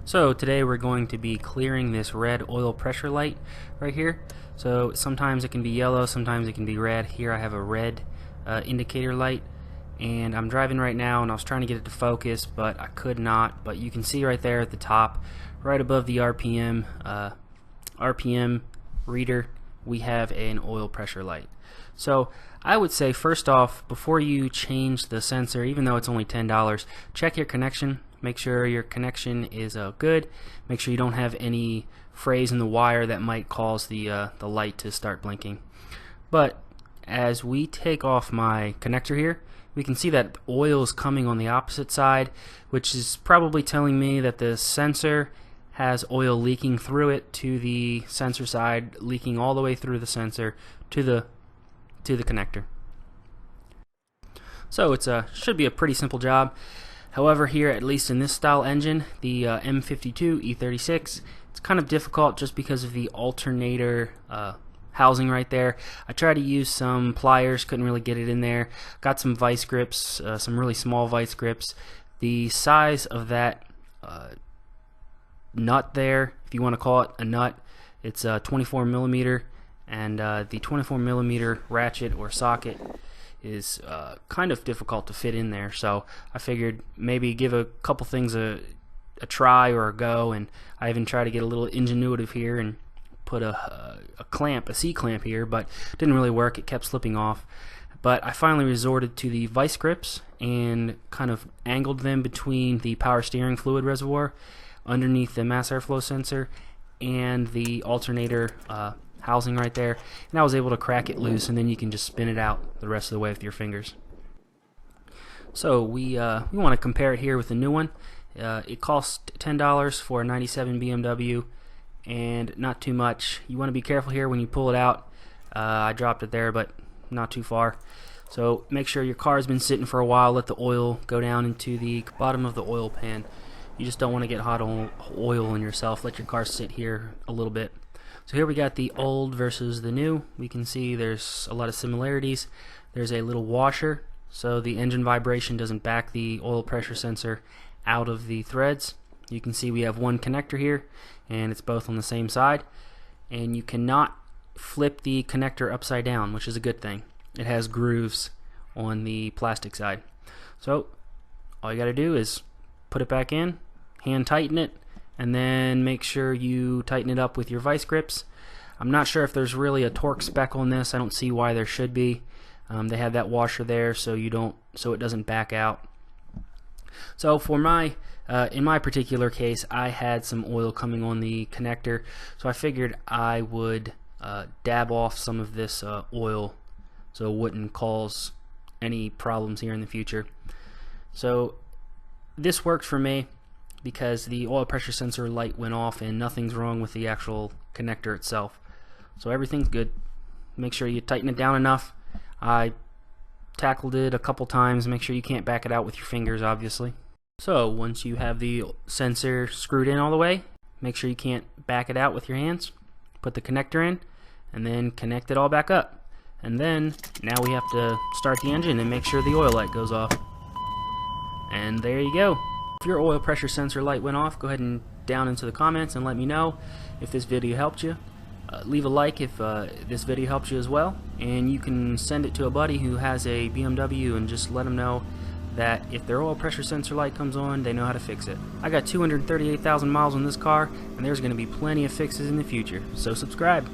So today we're going to be clearing this red oil pressure light right here. So sometimes it can be yellow, sometimes it can be red. Here I have a red indicator light, and I'm driving right now and I was trying to get it to focus but I could not. But you can see right there at the top, right above the RPM reader, we have an oil pressure light. So I would say first off, before you change the sensor, even though it's only $10, check your connection. Make sure your connection is good. Make sure you don't have any frays in the wire that might cause the light to start blinking. But as we take off my connector here, we can see that oil is coming on the opposite side, which is probably telling me that the sensor has oil leaking through it to the sensor side, leaking all the way through the sensor to the connector. So it's should be a pretty simple job. However, here, at least in this style engine, the M52 E36, it's kind of difficult just because of the alternator housing right there. I tried to use some pliers, couldn't really get it in there. Got some vice grips, some really small vice grips. The size of that nut there, if you want to call it a nut, it's 24 millimeter, and the 24 millimeter ratchet or socket is kind of difficult to fit in there, so I figured maybe give a couple things a try or a go. And I even tried to get a little ingenuitive here and put a clamp, a C-clamp here, but didn't really work. It kept slipping off. But I finally resorted to the vice grips and kind of angled them between the power steering fluid reservoir underneath the mass airflow sensor and the alternator housing right there, and I was able to crack it loose, and then you can just spin it out the rest of the way with your fingers. So we want to compare it here with the new one. It cost $10 for a 97 BMW, and not too much. You want to be careful here when you pull it out. I dropped it there, but not too far. So make sure your car's been sitting for a while. Let the oil go down into the bottom of the oil pan. You just don't want to get hot oil in yourself. Let your car sit here a little bit. So here we got the old versus the new. We can see there's a lot of similarities. There's a little washer, so the engine vibration doesn't back the oil pressure sensor out of the threads. You can see we have one connector here, and it's both on the same side. And you cannot flip the connector upside down, which is a good thing. It has grooves on the plastic side. So all you got to do is put it back in, hand tighten it, and then make sure you tighten it up with your vice grips. I'm not sure if there's really a torque spec on this. I don't see why there should be. They have that washer there so it doesn't back out. So for in my particular case, I had some oil coming on the connector, so I figured I would dab off some of this oil so it wouldn't cause any problems here in the future. So this worked for me, because the oil pressure sensor light went off and nothing's wrong with the actual connector itself. So everything's good. Make sure you tighten it down enough. I tackled it a couple times. Make sure you can't back it out with your fingers, obviously. So once you have the sensor screwed in all the way, make sure you can't back it out with your hands. Put the connector in and then connect it all back up. And then now we have to start the engine and make sure the oil light goes off. And there you go. If your oil pressure sensor light went off, go ahead and down into the comments and let me know if this video helped you. Leave a like if this video helped you as well, and you can send it to a buddy who has a BMW and just let them know that if their oil pressure sensor light comes on, they know how to fix it. I got 238,000 miles on this car, and there's going to be plenty of fixes in the future, so subscribe.